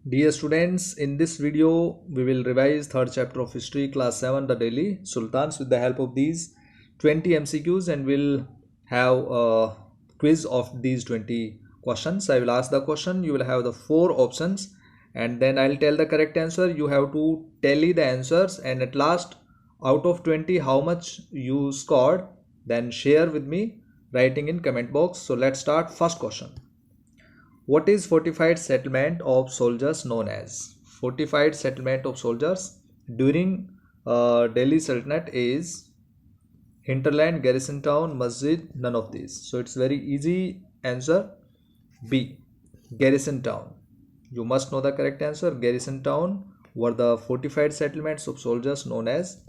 Dear students, in this video we will revise third chapter of history class 7 the Delhi Sultans with the help of these 20 MCQs, and we'll have a quiz of these 20 questions. I will ask the question, you will have the 4 options, and then I'll tell the correct answer. You have to tally the answers, and at last out of 20 how much you scored, then share with me writing in comment box. So let's start. First question. What is fortified settlement of soldiers known as? Fortified settlement of soldiers during Delhi Sultanate is hinterland, garrison town, masjid, none of these. So it's very easy answer. B, garrison town. You must know the correct answer. Garrison town were the fortified settlements of soldiers known as.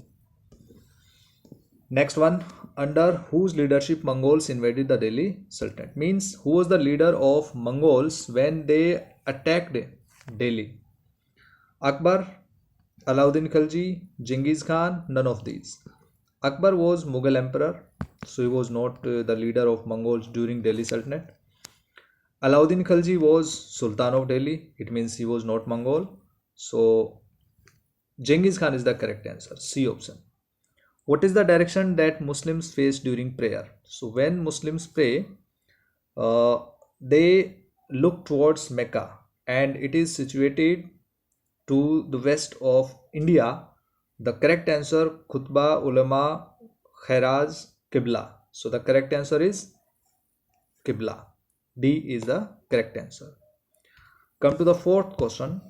Next one, under whose leadership Mongols invaded the Delhi Sultanate? Means who was the leader of Mongols when they attacked Delhi? Akbar, Alauddin Khilji, Genghis Khan, none of these. Akbar was Mughal emperor, so he was not the leader of Mongols during Delhi Sultanate. Alauddin Khilji was Sultan of Delhi, it means he was not Mongol. So Genghis Khan is the correct answer, C option. What is the direction that Muslims face during prayer? So when Muslims pray, they look towards Mecca, and it is situated to the west of India. The correct answer, Khutbah, Ulama, Khairaz, Qibla. So the correct answer is Qibla. D is the correct answer. Come to the fourth question.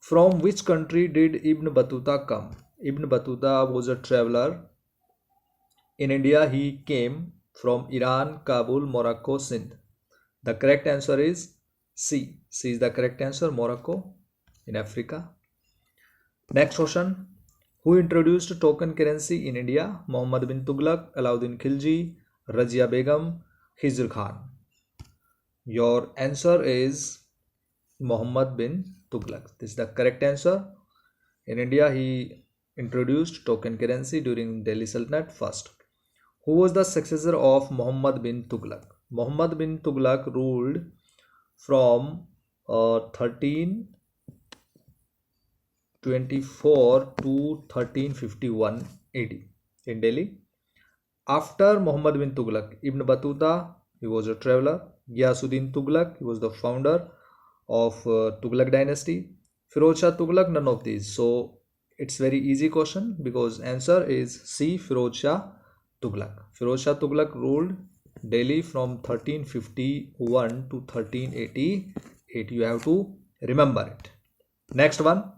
From which country did Ibn Battuta come? Ibn Battuta was a traveler. In India, he came from Iran, Kabul, Morocco, Sindh. The correct answer is C. C is the correct answer, Morocco in Africa. Next question. Who introduced token currency in India? Muhammad bin Tughlaq, Alauddin Khilji, Razia Begum, Khizr Khan. Your answer is Muhammad bin Tughlaq. This is the correct answer. In India, he introduced token currency during Delhi Sultanate first. Who was the successor of Muhammad bin Tughlaq? Muhammad bin Tughlaq ruled from 1324 to 1351 AD in Delhi. After Muhammad bin Tughlaq, Ibn Battuta, he was a traveler. Ghiyasuddin Tughlaq, he was the founder of Tughlaq dynasty. Firoz Shah Tughlaq, none of these. So it's very easy question because answer is C, Firoz Shah Tughlaq. Firoz Shah Tughlaq ruled Delhi from 1351 to 1388. You have to remember it. Next one.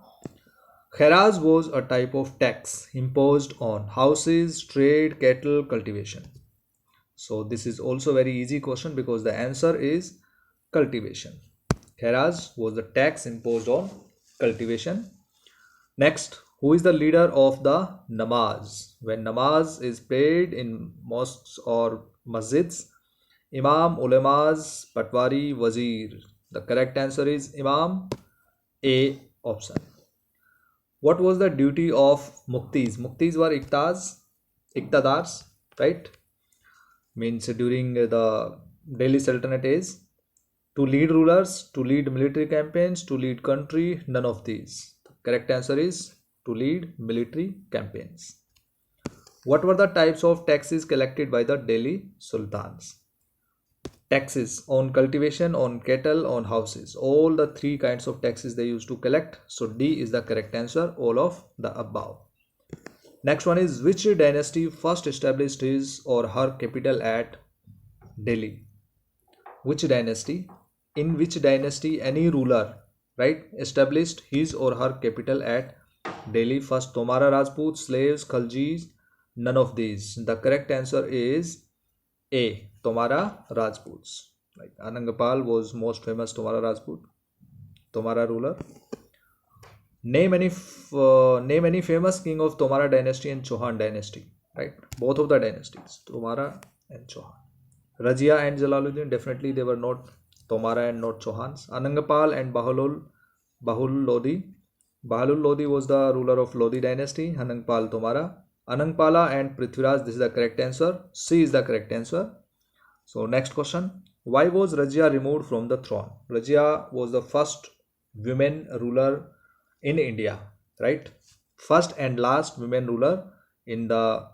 Khairaz was a type of tax imposed on houses, trade, cattle, cultivation. So this is also very easy question because the answer is cultivation. Khairaz was the tax imposed on cultivation. Next, who is the leader of the namaz? When namaz is prayed in mosques or masjids, Imam, ulemas, patwari, wazir. The correct answer is Imam, A option. What was the duty of muktis? Muktis were iqtadars, right? Means during the Delhi Sultanate is to lead rulers, to lead military campaigns, to lead country, none of these. The correct answer is to lead military campaigns. What were the types of taxes collected by the Delhi Sultans? Taxes on cultivation, on cattle, on houses. All the 3 kinds of taxes they used to collect. So D is the correct answer, all of the above. Next one is, which dynasty first established his or her capital at Delhi? Which dynasty? In which dynasty any ruler, right, established his or her capital at Delhi? First, Tomara Rajput, slaves, Khaljis, none of these. The correct answer is A, Tomara Rajputs. Like Anangapal was most famous Tomara Rajput, Tomara ruler. Name any famous king of Tomara dynasty and Chauhan dynasty, right? Both of the dynasties, Tomara and Chauhan. Razia and Jalaluddin, definitely they were not Tomara and not Chauhans. Anangapal and Bahul Lodi. Bahul Lodi was the ruler of Lodi dynasty. Anangpal Tomara. Anangpala and Prithviraj, this is the correct answer. C is the correct answer. So next question. Why was Razia removed from the throne? Razia was the first women ruler in India, right? First and last women ruler in the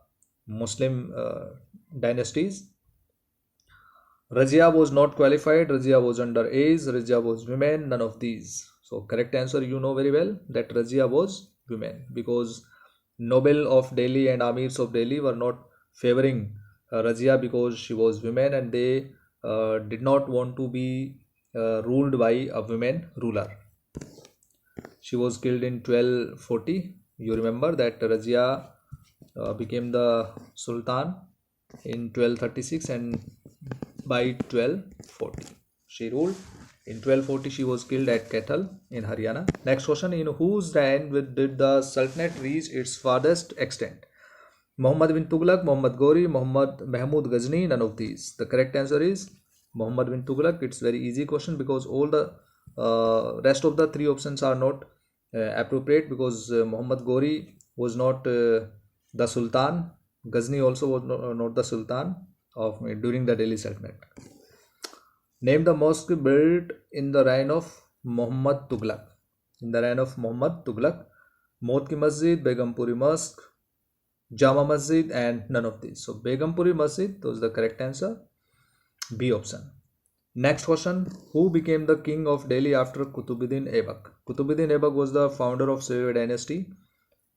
Muslim dynasties. Razia was not qualified, Razia was underage, Razia was women, none of these. So correct answer, you know very well that Razia was women, because Nobel of Delhi and Amirs of Delhi were not favoring Razia because she was women, and they did not want to be ruled by a women ruler. She was killed in 1240. You remember that Razia became the Sultan in 1236, and by 1240 she ruled. In 1240 she was killed at Kaithal in Haryana. Next question: in whose reign did the Sultanate reach its farthest extent? Muhammad bin Tughlaq, Muhammad Ghori, Muhammad Mahmud Ghazni, none of these. The correct answer is Muhammad bin Tughlaq. It's very easy question because all the rest of the three options are not appropriate, because Muhammad Ghori was not the Sultan. Ghazni also was not the Sultan of during the Delhi Sultanate. Name the mosque built in the reign of Muhammad Tughlaq. In the reign of Muhammad Tughlaq, Mot Ki Masjid, Begumpuri Mosque, Jama Masjid, and none of these. So Begumpuri Masjid was the correct answer. B option. Next question: who became the king of Delhi after Qutbuddin Aibak? Qutbuddin Aibak was the founder of slave dynasty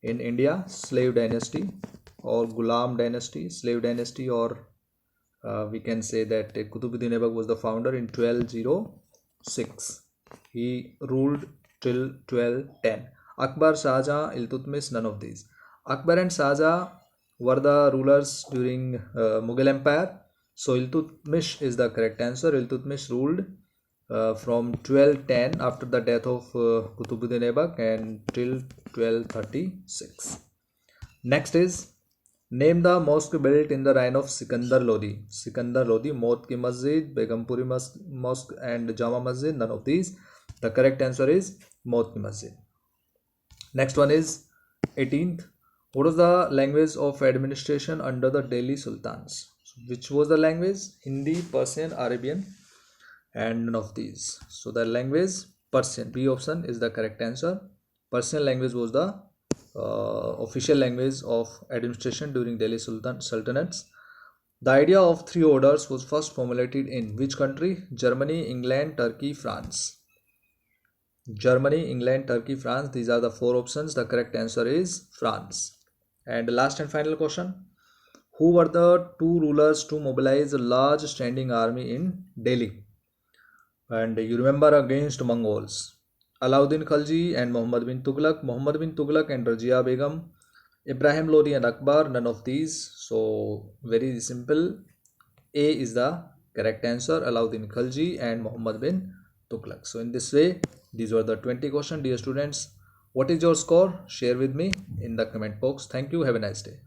in India, slave dynasty or Ghulam dynasty, slave dynasty, or we can say that Qutbuddin Aibak was the founder in 1206. He ruled till 1210. Akbar, Shahjahan, Iltutmish, none of these. Akbar and Shahjahan were the rulers during Mughal Empire. So Iltutmish is the correct answer. Iltutmish ruled from 1210 after the death of Qutbuddin Aibak and till 1236. Next is, name the mosque built in the reign of Sikandar Lodi. Sikandar Lodi, Mot Ki Masjid, Begumpuri Mosque, and Jama Masjid, none of these. The correct answer is Mot Ki Masjid. Next one is 18th. What was the language of administration under the Delhi Sultans? Which was the language? Hindi, Persian, Arabian, and none of these. So the language Persian. B option is the correct answer. Persian language was the official language of administration during Delhi Sultanates. The idea of three orders was first formulated in which country? Germany, England, Turkey, France. Germany, England, Turkey, France. These are the four options. The correct answer is France. And the last and final question: who were the two rulers to mobilize a large standing army in Delhi? And you remember, against Mongols. Alauddin Khalji and Muhammad bin Tughlaq. Muhammad bin Tughlaq and Razia Begum. Ibrahim Lodi and Akbar, none of these. So very simple. A is the correct answer. Alauddin Khalji and Muhammad bin Tughlaq. So in this way, these were the 20 questions. Dear students, what is your score? Share with me in the comment box. Thank you. Have a nice day.